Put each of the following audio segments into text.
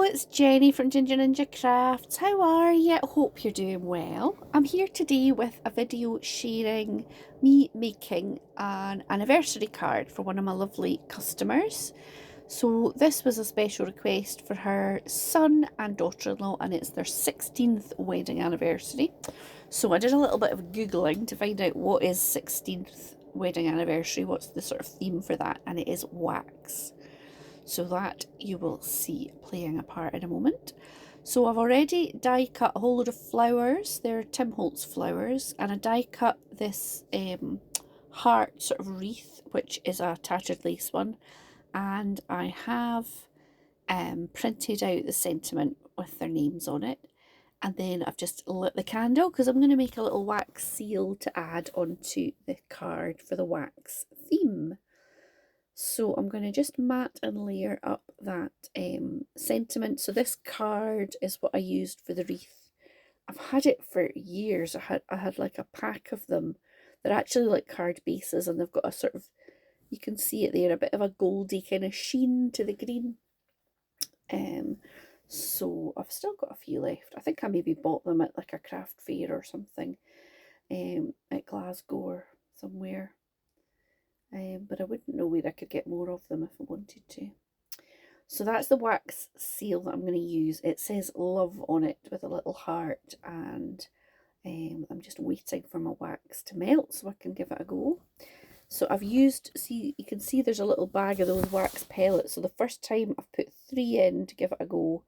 it's Jenny from Ginger Ninja Crafts. How are you? Hope you're doing well. I'm here today with a video sharing me making an anniversary card for one of my lovely customers. So this was a special request for her son and daughter-in-law, and it's their 16th wedding anniversary. So I did a little bit of Googling to find out what is 16th wedding anniversary, what's the sort of theme for that, and it is wax. So that you will see playing a part in a moment. So I've already die cut a whole load of flowers. They're Tim Holtz flowers, and I die cut this heart sort of wreath, which is a tattered lace one, and I have printed out the sentiment with their names on it. And then I've just lit the candle because I'm going to make a little wax seal to add onto the card for the wax theme. So I'm going to just mat and layer up that sentiment. So this card is what I used for the wreath. I've had it for years. I had like a pack of them. They're actually like card bases, and they've got a sort of, you can see it there, a bit of a goldy kind of sheen to the green. So I've still got a few left. I think I maybe bought them at like a craft fair or something at Glasgow or somewhere. But I wouldn't know where I could get more of them if I wanted to. So that's the wax seal that I'm going to use. It says love on it with a little heart, and I'm just waiting for my wax to melt so I can give it a go. So I've used, see, you can see there's a little bag of those wax pellets. So the first time I've put 3 in to give it a go.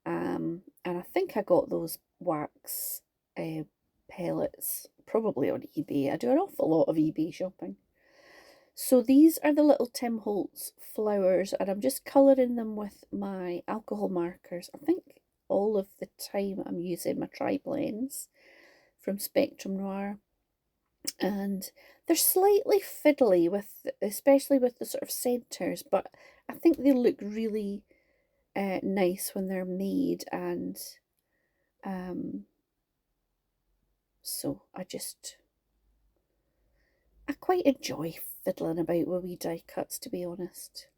And I think I got those wax pellets probably on eBay. I do an awful lot of eBay shopping. So these are the little Tim Holtz flowers, and I'm just colouring them with my alcohol markers. I think all of the time I'm using my tri-blends from Spectrum Noir. And they're slightly fiddly, with, especially with the sort of centres, but I think they look really nice when they're made, and so I quite enjoy fiddling about with wee die cuts, to be honest.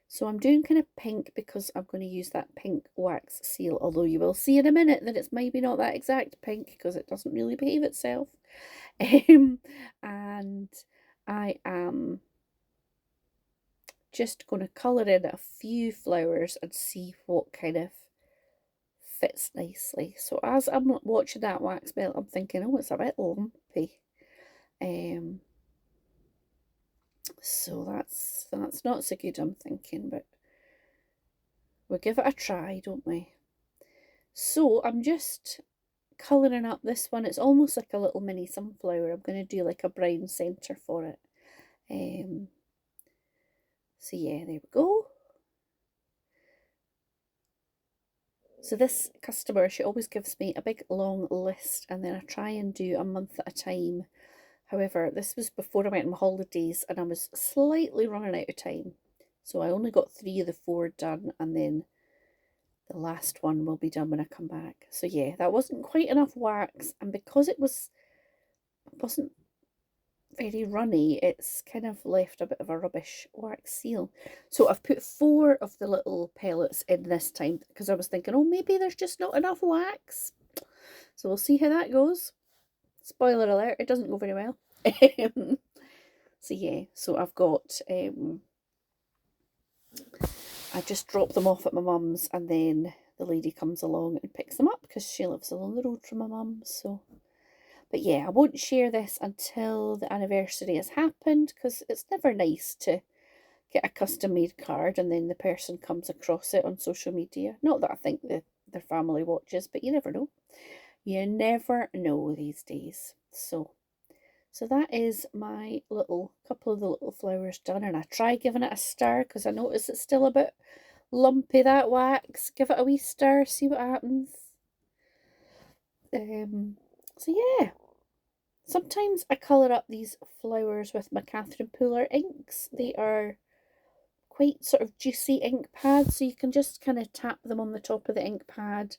So I'm doing kind of pink because I'm going to use that pink wax seal, although you will see in a minute that it's maybe not that exact pink because it doesn't really behave itself. And I am just going to colour in a few flowers and see what kind of fits nicely. So as I'm watching that wax melt, I'm thinking, oh, it's a bit lumpy. So that's not so good, I'm thinking, but we'll give it a try, don't we? So I'm just colouring up this one. It's almost like a little mini sunflower. I'm going to do like a brown centre for it. So yeah, there we go. So this customer, she always gives me a big long list, and then I try and do a month at a time. However, this was before I went on my holidays, and I was slightly running out of time. So I only got 3 of the 4 done, and then the last one will be done when I come back. So yeah, that wasn't quite enough wax, and because it wasn't very runny, it's kind of left a bit of a rubbish wax seal. So I've put 4 of the little pellets in this time because I was thinking, oh, maybe there's just not enough wax. So we'll see how that goes. Spoiler alert, it doesn't go very well. So yeah, so I've got I just drop them off at my mum's, and then the lady comes along and picks them up because she lives along the road from my mum's. So, but yeah, I won't share this until the anniversary has happened, because it's never nice to get a custom made card and then the person comes across it on social media. Not that I think their family watches, but you never know. You never know these days. So that is my little couple of the little flowers done, and I try giving it a stir because I notice it's still a bit lumpy, that wax. Give it a wee stir, see what happens. So yeah, sometimes I colour up these flowers with my Catherine Pooler inks. They are quite sort of juicy ink pads, so you can just kind of tap them on the top of the ink pad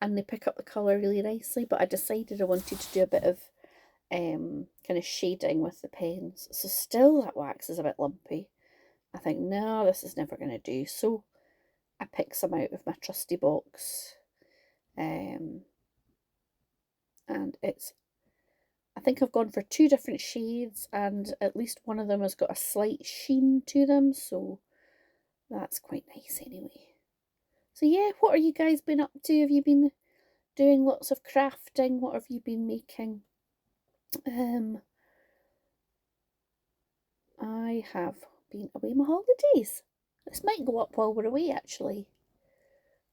and they pick up the colour really nicely. But I decided I wanted to do a bit of kind of shading with the pens. So still that wax is a bit lumpy. I think, no, this is never going to do. So I pick some out of my trusty box. And I think I've gone for 2 different shades, and at least one of them has got a slight sheen to them, so that's quite nice anyway. So yeah, what are you guys been up to? Have you been doing lots of crafting? What have you been making? I have been away my holidays. This might go up while we're away, actually.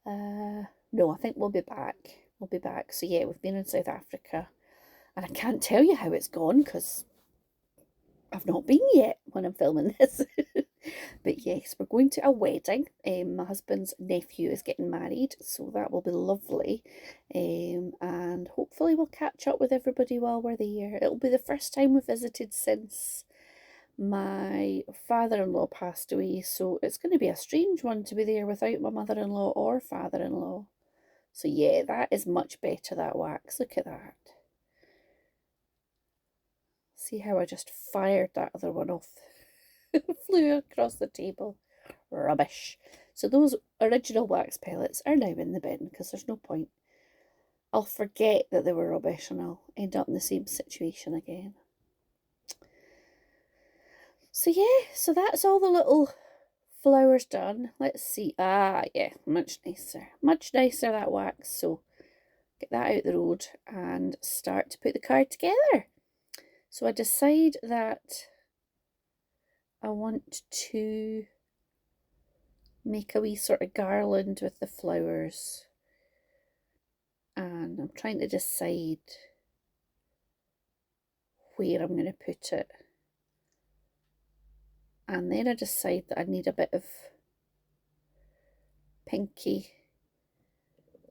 No, I think we'll be back. We'll be back. So yeah, we've been in South Africa, and I can't tell you how it's gone because I've not been yet when I'm filming this. But yes, we're going to a wedding. My husband's nephew is getting married, so that will be lovely. And hopefully we'll catch up with everybody while we're there. It'll be the first time we've visited since my father-in-law passed away, so it's going to be a strange one to be there without my mother-in-law or father-in-law. So yeah, that is much better, that wax. Look at that. See how I just fired that other one off. Flew across the table. Rubbish. So those original wax pellets are now in the bin because there's no point. I'll forget that they were rubbish and I'll end up in the same situation again. So yeah, so that's all the little flowers done. Let's see. Ah, yeah, much nicer. Much nicer, that wax. So get that out the road and start to put the card together. So I decide that I want to make a wee sort of garland with the flowers. And I'm trying to decide where I'm going to put it. And then I decide that I need a bit of pinky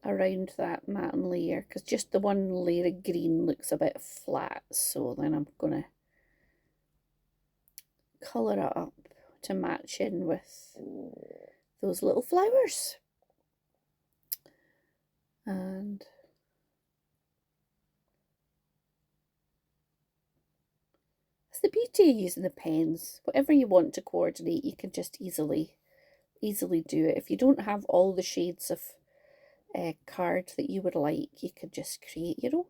around that matten layer, because just the one layer of green looks a bit flat. So then I'm going to colour it up to match in with those little flowers. And that's the beauty of using the pens. Whatever you want to coordinate, you can just easily do it. If you don't have all the shades of card that you would like, you could just create your own.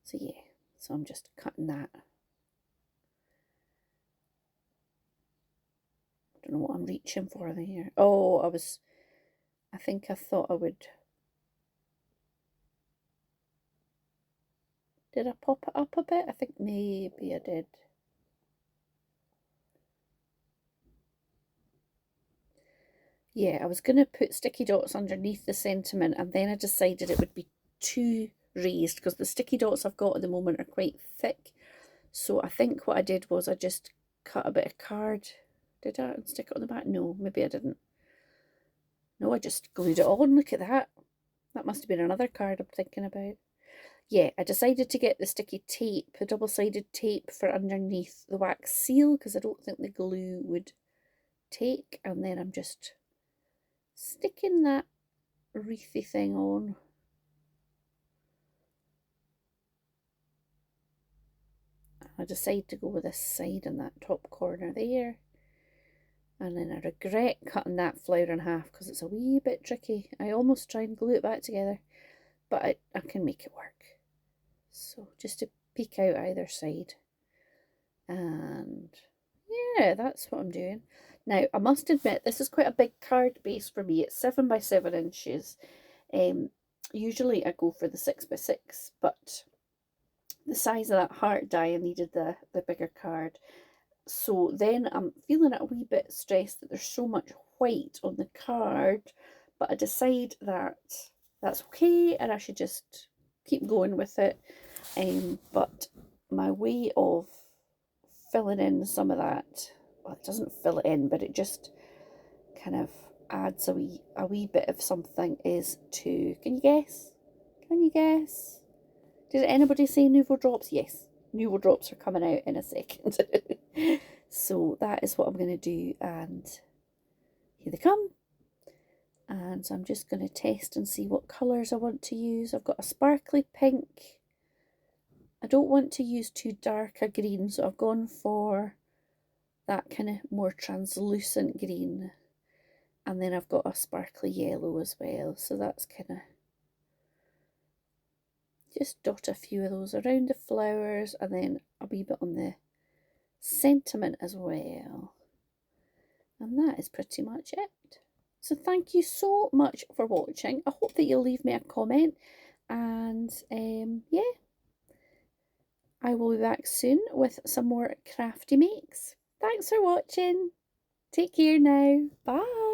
So yeah, so I'm just cutting that. I don't know what I'm reaching for there. Oh, I think I thought I would. Did I pop it up a bit? I think maybe I did. Yeah, I was going to put sticky dots underneath the sentiment, and then I decided it would be too raised because the sticky dots I've got at the moment are quite thick. So I think what I did was I just cut a bit of card. Did I? And stick it on the back? No, maybe I didn't. No, I just glued it on. Look at that. That must have been another card I'm thinking about. Yeah, I decided to get the sticky tape, the double-sided tape for underneath the wax seal because I don't think the glue would take. And then I'm just sticking that wreathy thing on. I decide to go with this side and that top corner there. And then I regret cutting that flower in half because it's a wee bit tricky. I almost try and glue it back together, but I can make it work. So just to peek out either side. And yeah, that's what I'm doing. Now, I must admit, this is quite a big card base for me. It's 7 by 7 inches. Usually I go for the 6 by 6, but the size of that heart die, I needed the bigger card. So then I'm feeling a wee bit stressed that there's so much white on the card, but I decide that that's okay and I should just keep going with it. But my way of filling in some of that, well, it doesn't fill it in, but it just kind of adds a wee bit of something, is to, can you guess? Can you guess? Did anybody say Nouveau drops? Yes, Nouveau drops are coming out in a second. So that is what I'm going to do, and here they come. And so I'm just going to test and see what colours I want to use. I've got a sparkly pink. I don't want to use too dark a green, so I've gone for that kind of more translucent green. And then I've got a sparkly yellow as well, so that's kind of, just dot a few of those around the flowers, and then a wee bit on the sentiment as well. And that is pretty much it. So thank you so much for watching. I hope that you'll leave me a comment, and yeah, I will be back soon with some more crafty makes. Thanks for watching. Take care now. Bye.